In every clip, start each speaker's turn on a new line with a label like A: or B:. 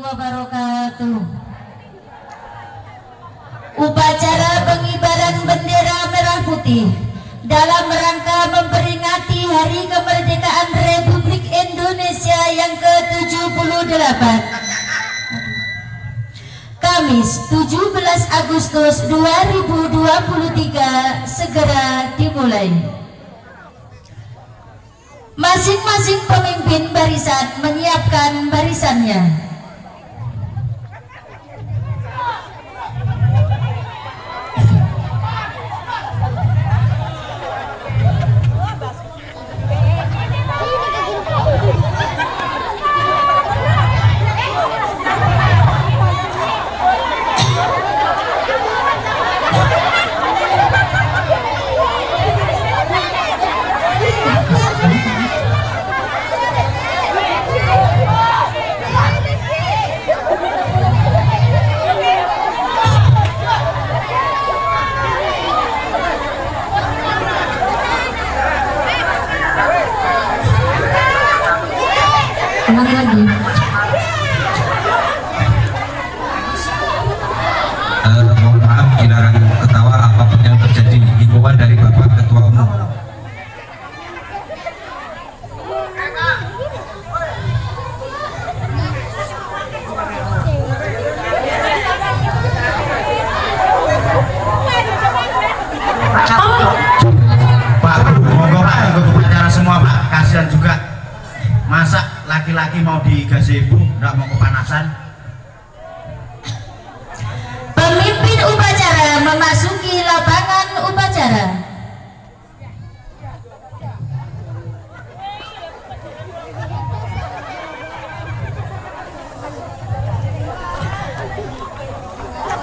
A: wabarakatuh. Upacara pengibaran bendera merah putih dalam rangka memperingati Hari Kemerdekaan Republik Indonesia yang ke-78. Kamis 17 Agustus 2023 segera dimulai. Masing-masing pemimpin barisan menyiapkan barisannya.
B: Mohon maaf dilarang ketawa apapun yang terjadi. Himbauan dari Bapak Ketua Umum. Pak, monggo Pak, ikut upacara semua Pak. Kasihan juga, masa laki-laki mau di gazebo, nggak mau kepanasan.
A: Pemimpin upacara memasuki lapangan upacara.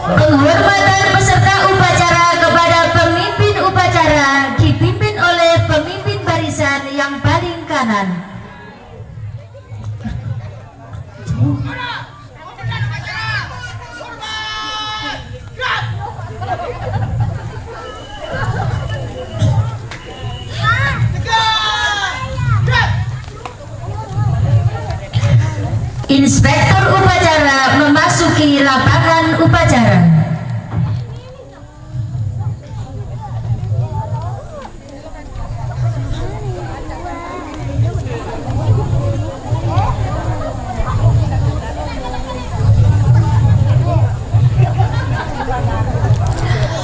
A: Penghormatan peserta upacara kepada pemimpin upacara dipimpin oleh pemimpin barisan yang paling kanan. Inspektur upacara memasuki lapangan upacara.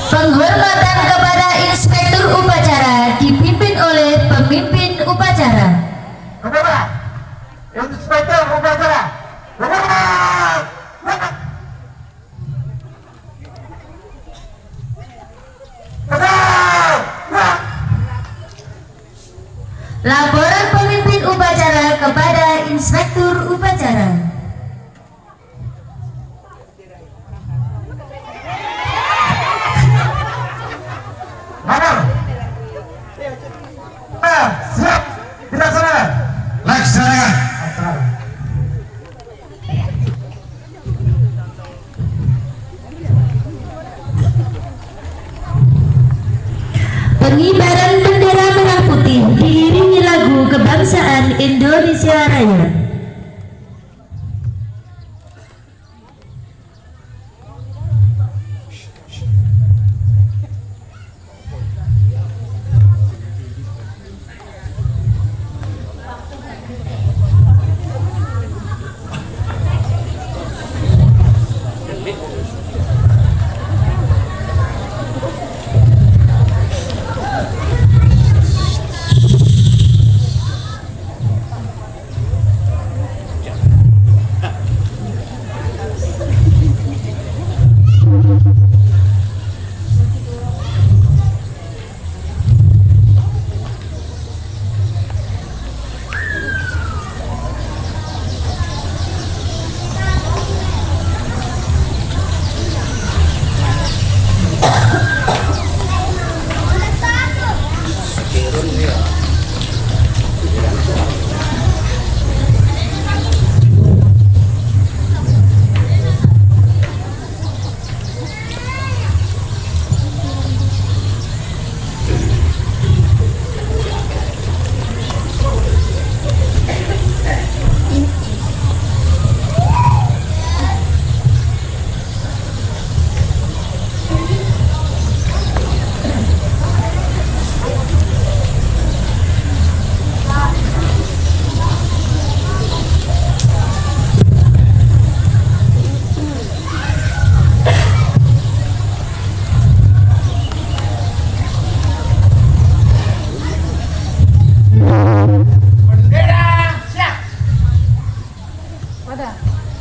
A: Penghormatan kepada inspektur upacara dipimpin oleh pemimpin upacara.
C: Kepada inspektur upacara.
A: Laporan pemimpin upacara kepada inspektur upacara.
C: Siap, dilaksanakan.
B: Laksanakan.
A: Pengibaran bendera merah putih diiringi lagu kebangsaan Indonesia Raya.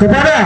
C: kepada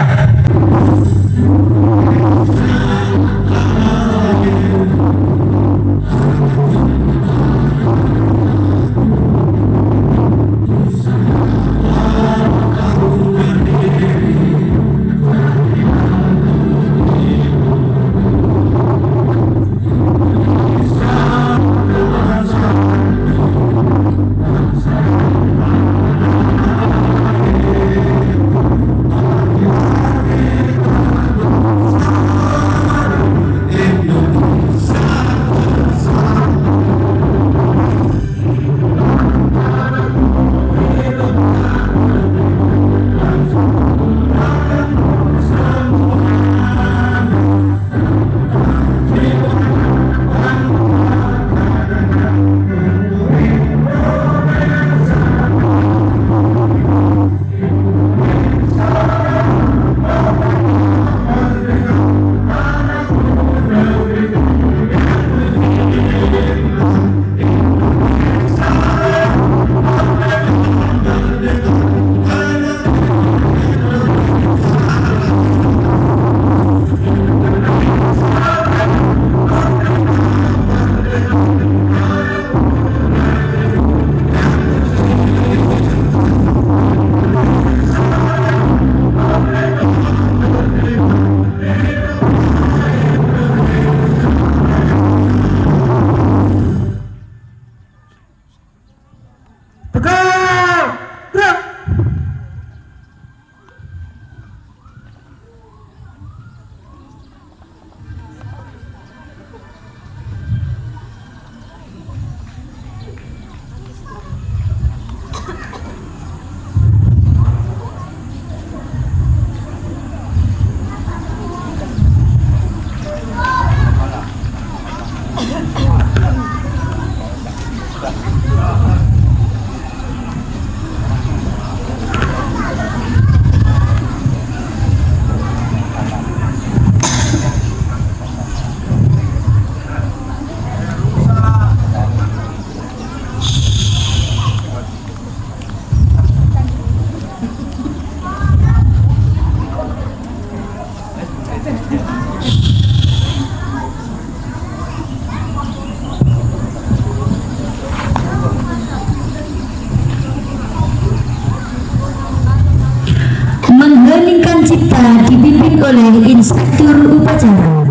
A: mengheningkan cipta dipimpin oleh Inspektur Upacara.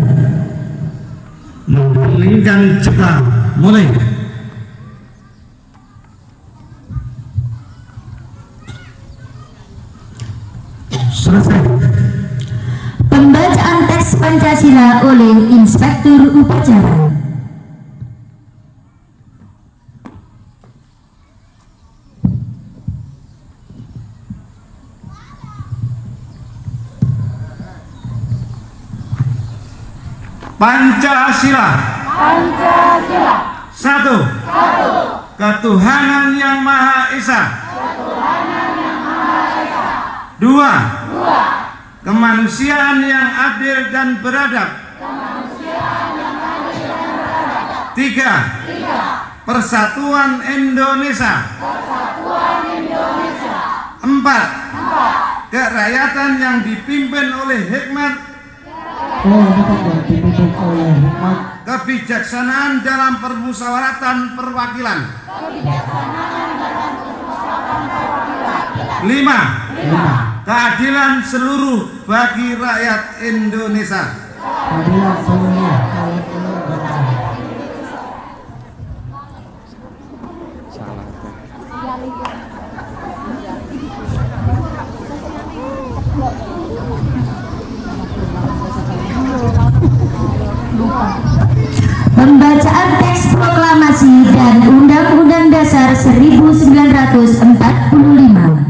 C: mengheningkan cipta mulai. Selesai.
A: Pembacaan teks Pancasila oleh Inspektur Upacara.
C: Pancasila. Satu. Ketuhanan yang Maha Esa. Dua. Kemanusiaan yang adil dan beradab. Tiga. Persatuan Indonesia. Empat. Kerakyatan yang dipimpin oleh hikmat, kebijaksanaan dalam permusyawaratan perwakilan. Lima. Keadilan seluruh bagi rakyat Indonesia.
A: Pembacaan teks proklamasi dan Undang-Undang Dasar 1945.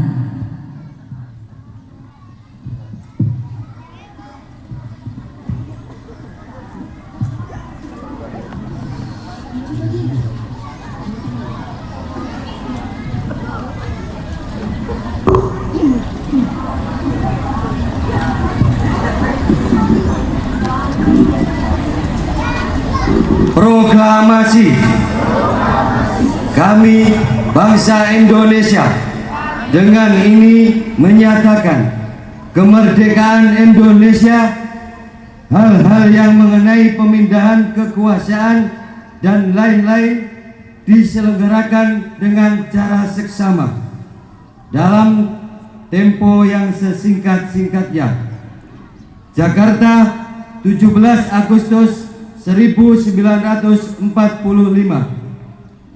D: Proklamasi. Kami bangsa Indonesia dengan ini menyatakan kemerdekaan Indonesia, hal-hal yang mengenai pemindahan kekuasaan dan lain-lain diselenggarakan dengan cara seksama dalam tempo yang sesingkat-singkatnya. Jakarta, 17 Agustus 1945.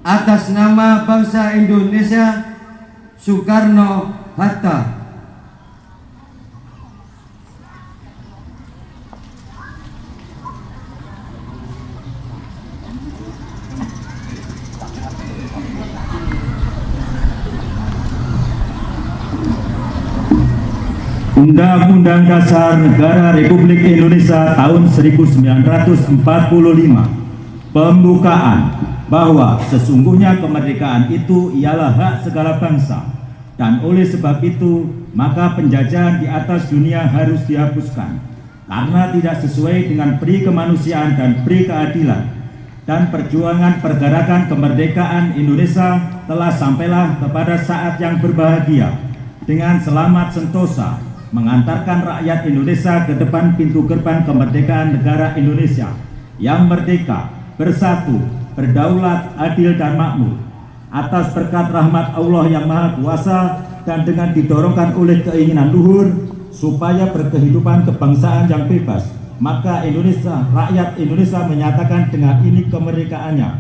D: Atas nama bangsa Indonesia, Soekarno-Hatta.
E: Undang-Undang Dasar Negara Republik Indonesia tahun 1945 pembukaan bahwa sesungguhnya kemerdekaan itu ialah hak segala bangsa, dan oleh sebab itu maka penjajahan di atas dunia harus dihapuskan karena tidak sesuai dengan peri kemanusiaan dan peri keadilan, dan perjuangan pergerakan kemerdekaan Indonesia telah sampailah kepada saat yang berbahagia dengan selamat sentosa mengantarkan rakyat Indonesia ke depan pintu gerbang kemerdekaan negara Indonesia yang merdeka, bersatu, berdaulat, adil dan makmur. Atas berkat rahmat Allah yang Maha Kuasa dan dengan didorongkan oleh keinginan luhur supaya berkehidupan kebangsaan yang bebas, maka rakyat Indonesia menyatakan dengan ini kemerdekaannya.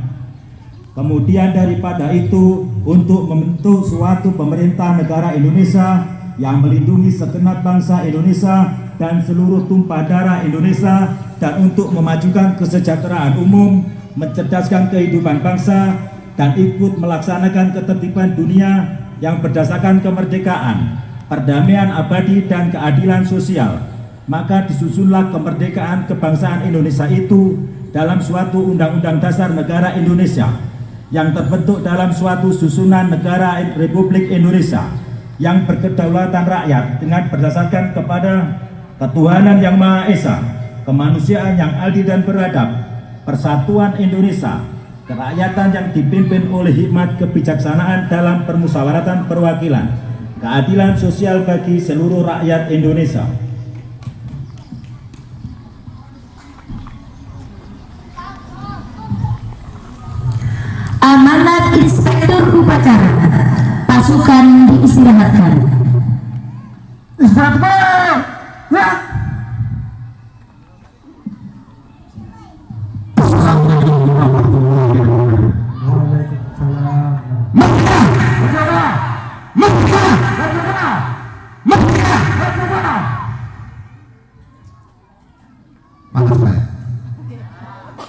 E: Kemudian daripada itu, untuk membentuk suatu pemerintah negara Indonesia yang melindungi segenap bangsa Indonesia dan seluruh tumpah darah Indonesia, dan untuk memajukan kesejahteraan umum, mencerdaskan kehidupan bangsa, dan ikut melaksanakan ketertiban dunia yang berdasarkan kemerdekaan, perdamaian abadi dan keadilan sosial. Maka disusunlah kemerdekaan kebangsaan Indonesia itu dalam suatu Undang-Undang Dasar Negara Indonesia yang terbentuk dalam suatu susunan negara Republik Indonesia yang berkedaulatan rakyat dengan berdasarkan kepada ketuhanan yang Maha Esa, kemanusiaan yang adil dan beradab, persatuan Indonesia, kerakyatan yang dipimpin oleh hikmat kebijaksanaan dalam permusyawaratan perwakilan, keadilan sosial bagi seluruh rakyat Indonesia.
A: Amanat Inspektur Upacara. Pasukan diistirahatkan.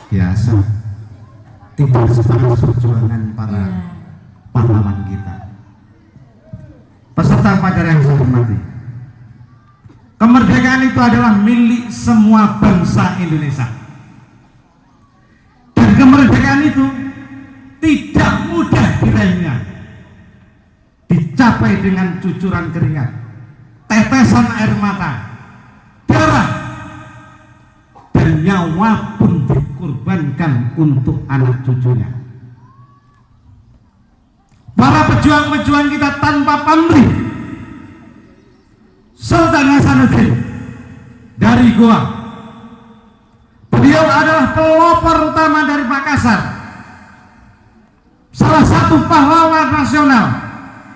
C: Biasa, tidak sepakat perjuangan para pahlawan kita. Peserta upacara yang saya hormati, kemerdekaan itu adalah milik semua bangsa Indonesia, dan kemerdekaan itu tidak mudah diraihnya, dicapai dengan cucuran keringat, tetesan air mata, darah, dan nyawa pun dikorbankan untuk anak cucunya. Para pejuang-pejuang kita tanpa pamrih, Sultan Hasanuddin dari Goa, beliau adalah pelopor utama dari Makassar, salah satu pahlawan nasional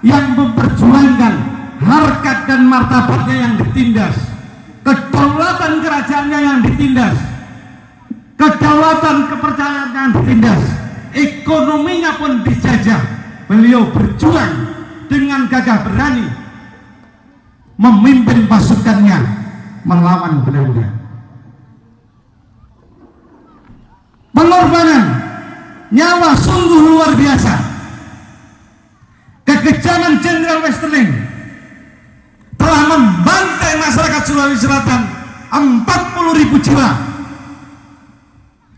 C: yang memperjuangkan harkat dan martabatnya yang ditindas, kedaulatan kerajaannya yang ditindas, kedaulatan kepercayaan yang ditindas, ekonominya pun dijajah. Beliau berjuang dengan gagah berani, memimpin pasukannya melawan Belanda. Pengorbanan nyawa sungguh luar biasa. Kekejaman Jenderal Westerling telah membantai masyarakat Sulawesi Selatan 40.000 jiwa.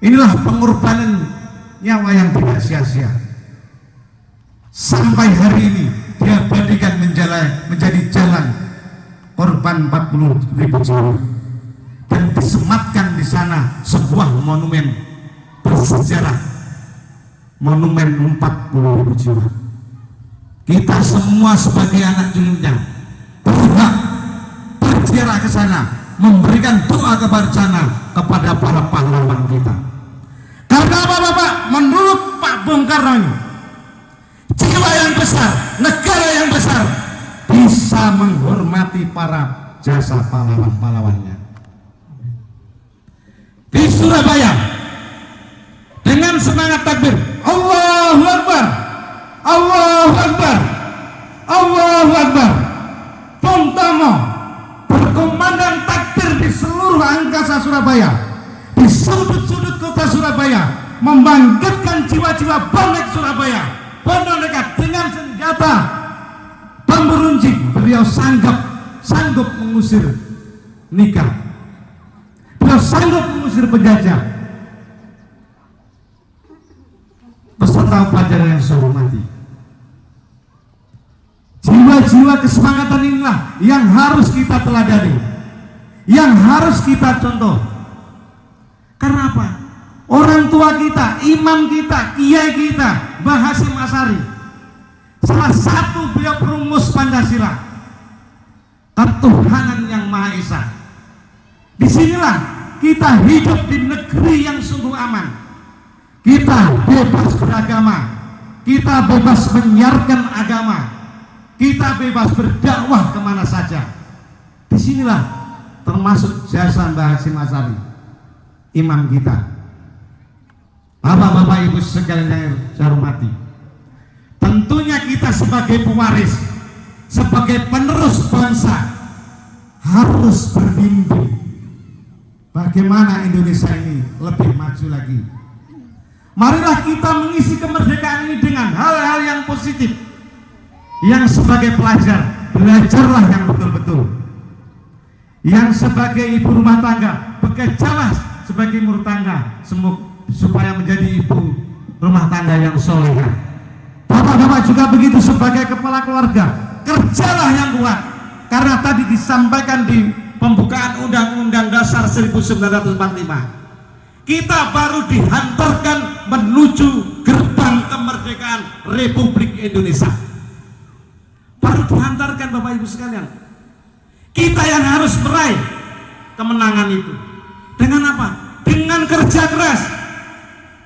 C: Inilah pengorbanan nyawa yang tidak sia-sia. Sampai hari ini diabadikan menjadi jalan korban 40.000 jiwa, dan disematkan di sana sebuah monumen bersejarah, monumen 40.000 jiwa. Kita semua sebagai anak cucunya berhak berziarah ke sana, memberikan doa kepada para pahlawan kita. Karena apa Bapak? Menurut Pak Bung Karno ini, jiwa yang besar, negara yang besar bisa menghormati para jasa pahlawan-pahlawannya. Di Surabaya dengan semangat takbir, Allahu Akbar, Allahu Akbar, Allahu Akbar, Bung Tomo berkumandang takbir di seluruh angkasa Surabaya, di sudut-sudut kota Surabaya, membangkitkan jiwa-jiwa bonek Surabaya, bonek nekat dengan senjata bambu runcing. Beliau sanggup mengusir nikah, beliau sanggup mengusir penjajah. Peserta upacara yang saya hormati, jiwa-jiwa kesemangatan inilah yang harus kita teladani, yang harus kita contoh. Karena apa? Orang tua kita, imam kita, kiai kita, Mbah Hasyim Asy'ari, salah satu beliau perumus Pancasila, ketuhanan yang Maha Esa. Disinilah kita hidup di negeri yang sungguh aman. Kita bebas beragama, kita bebas menyiarkan agama, kita bebas berdakwah kemana saja. Disinilah termasuk jasa Mbah Hasyim Asy'ari, imam kita. Bapak-bapak ibu sekalian yang saya hormati, tentunya kita sebagai pewaris, sebagai penerus bangsa harus bermimpi bagaimana Indonesia ini lebih maju lagi. Marilah kita mengisi kemerdekaan ini dengan hal-hal yang positif. Yang sebagai pelajar, belajarlah yang betul-betul. Yang sebagai ibu rumah tangga, bekerjalah sebagai ibu rumah tangga supaya menjadi ibu rumah tangga yang solehah. Bapak-bapak juga begitu, sebagai kepala keluarga, kerjalah yang kuat. Karena tadi disampaikan di pembukaan Undang-Undang Dasar 1945, kita baru dihantarkan menuju gerbang kemerdekaan Republik Indonesia. Baru dihantarkan Bapak Ibu sekalian. Kita yang harus meraih kemenangan itu. Dengan apa? Dengan kerja keras.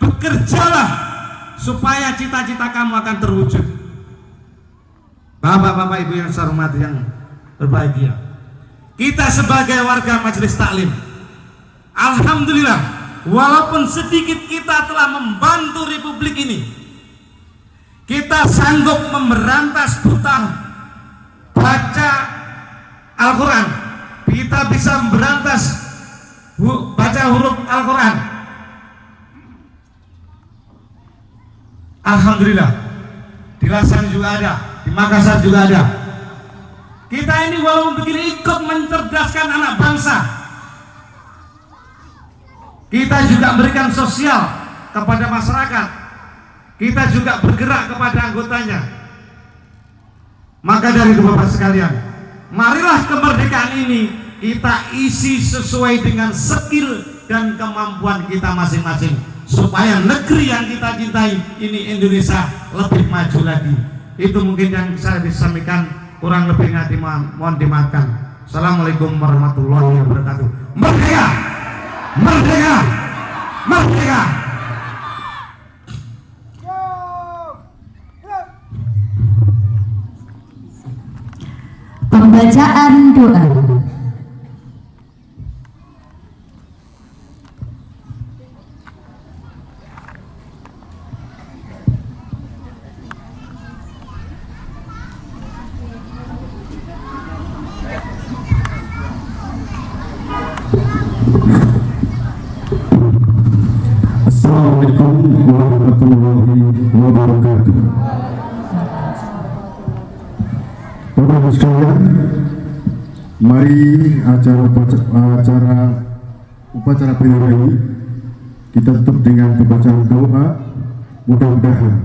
C: Bekerjalah supaya cita-cita kamu akan terwujud. Bapak-bapak Ibu yang saya hormati, yang berbahagia, kita sebagai warga Majelis Taklim, alhamdulillah, walaupun sedikit kita telah membantu Republik ini. Kita sanggup memberantas buta baca Al-Quran, kita bisa memberantas baca huruf Al-Quran. Alhamdulillah, di Lasan juga ada, di Makassar juga ada. Kita ini walaupun begini ikut mencerdaskan anak bangsa. Kita juga berikan sosial kepada masyarakat. Kita juga bergerak kepada anggotanya. Maka dari itu Bapak sekalian, marilah kemerdekaan ini kita isi sesuai dengan skill dan kemampuan kita masing-masing, supaya negeri yang kita cintai ini, Indonesia, lebih maju lagi. Itu mungkin yang saya disampaikan, kurang lebihnya mohon dimaafkan. Assalamualaikum warahmatullahi wabarakatuh. Merdeka! Merdeka! Merdeka!
A: Pembacaan doa.
D: Assalamualaikum warahmatullahi wabarakatuh. Bapak Ibu sekalian, mari upacara pilihan ini kita tutup dengan pembacaan doa. Mudah-mudahan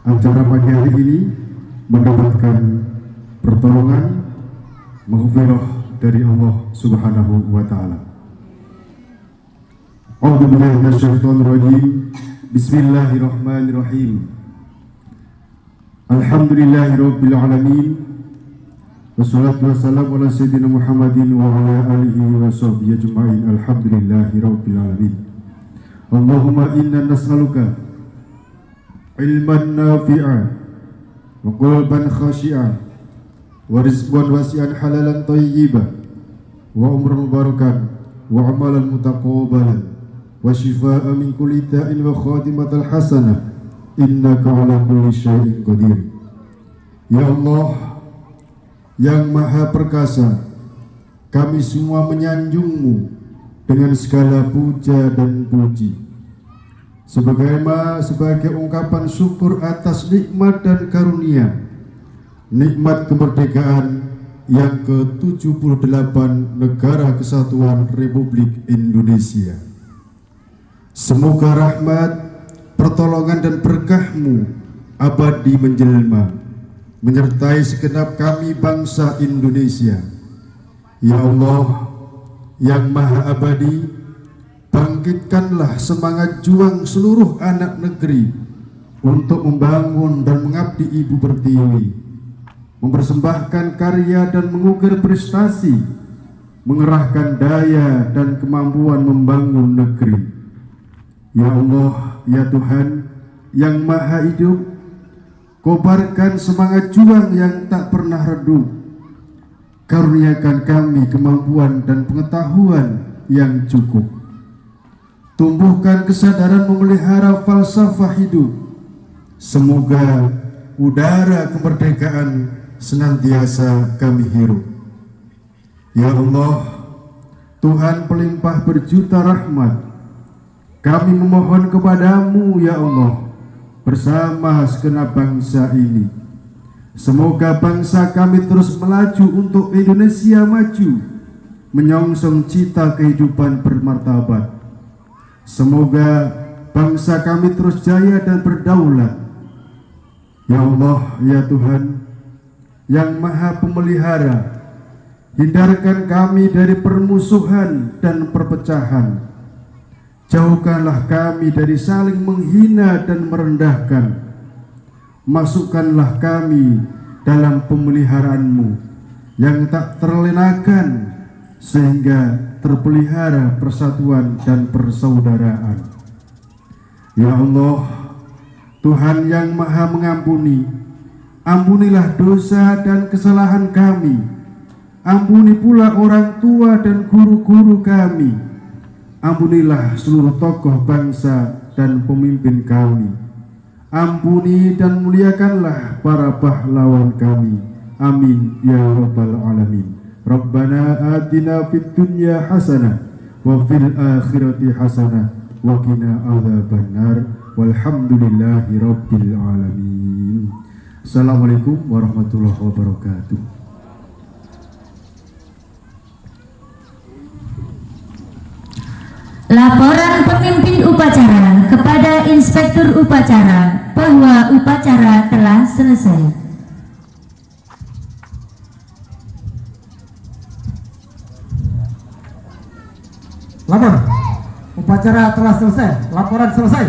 D: acara pagi hari ini mendapatkan pertolongan, maghfirah dari Allah Subhanahu wa Ta'ala. A'udzubillahi minasyaitonirrajim. Bismillahirrahmanirrahim. Alhamdulillahirabbil alamin. Wassalatu wassalamu ala sayyidina Muhammadin wa ala alihi wa sahbihi ajma'in. Alhamdulillahi rabbil alamin. Allahumma inna nas'aluka ilman nafi'a wa qalban khashi'a wa rizqan wasi'an halalan thayyiban wa umran mubarakan wa amalan mutaqabbalan wa shifaa'a min kulli da'in wa khatimatan hasanah innaka ala kulli syai'in qadir. Ya Allah yang maha perkasa, kami semua menyanjung-Mu dengan segala puja dan puji sebagai ungkapan syukur atas nikmat dan karunia, nikmat kemerdekaan yang ke-78 Negara Kesatuan Republik Indonesia. Semoga rahmat, pertolongan dan berkah-Mu abadi menjelma menyertai segenap kami bangsa Indonesia. Ya Allah yang maha abadi, bangkitkanlah semangat juang seluruh anak negeri untuk membangun dan mengabdi Ibu Pertiwi, mempersembahkan karya dan mengukir prestasi, mengerahkan daya dan kemampuan membangun negeri. Ya Allah, ya Tuhan yang maha hidup, kobarkan semangat juang yang tak pernah redup. Karuniakan kami kemampuan dan pengetahuan yang cukup. Tumbuhkan kesadaran memelihara falsafah hidup. Semoga udara kemerdekaan senantiasa kami hirup. Ya Allah, Tuhan pelimpah berjuta rahmat, kami memohon kepadamu ya Allah, bersama segenap bangsa ini, semoga bangsa kami terus melaju untuk Indonesia maju, menyongsong cita kehidupan bermartabat. Semoga bangsa kami terus jaya dan berdaulat. Ya Allah, ya Tuhan yang maha pemelihara, hindarkan kami dari permusuhan dan perpecahan. Jauhkanlah kami dari saling menghina dan merendahkan. Masukkanlah kami dalam pemeliharaan-Mu yang tak terlenakan, sehingga terpelihara persatuan dan persaudaraan. Ya Allah, Tuhan yang maha mengampuni, ampunilah dosa dan kesalahan kami. Ampuni pula orang tua dan guru-guru kami. Ampunilah seluruh tokoh bangsa dan pemimpin kami. Ampuni dan muliakanlah para pahlawan kami. Amin ya rabbal alamin. Rabbana atina fid dunya hasanah wa fil akhirati hasanah wa qina adzabannar. Walhamdulillahi rabbil alamin. Assalamualaikum warahmatullahi wabarakatuh.
A: Laporan pemimpin upacara kepada Inspektur Upacara bahwa upacara telah selesai.
F: Lapor, upacara telah selesai. Laporan selesai.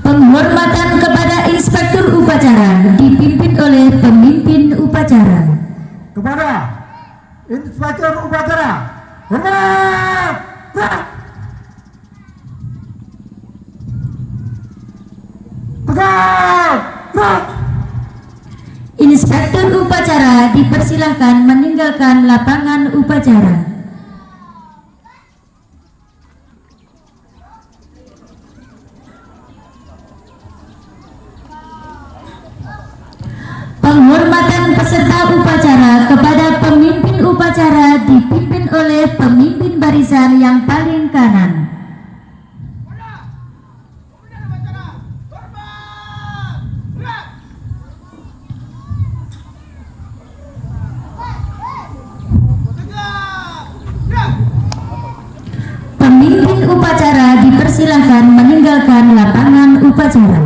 A: Penghormatan kepada Inspektur Upacara dipimpin oleh pemimpin upacara.
F: Kepada Inspektur Upacara, hormat. Tegak.
A: Inspektur Upacara dipersilahkan meninggalkan lapangan upacara. Penghormatan peserta upacara kepada pemimpin upacara dipimpin oleh pemimpin barisan yang paling kanan. Pemimpin upacara dipersilahkan meninggalkan lapangan upacara.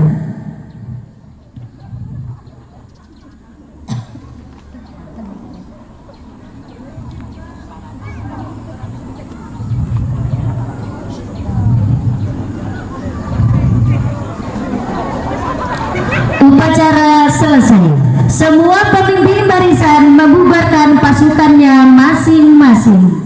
A: Upacara selesai. Semua pemimpin barisan membubarkan pasukannya masing-masing.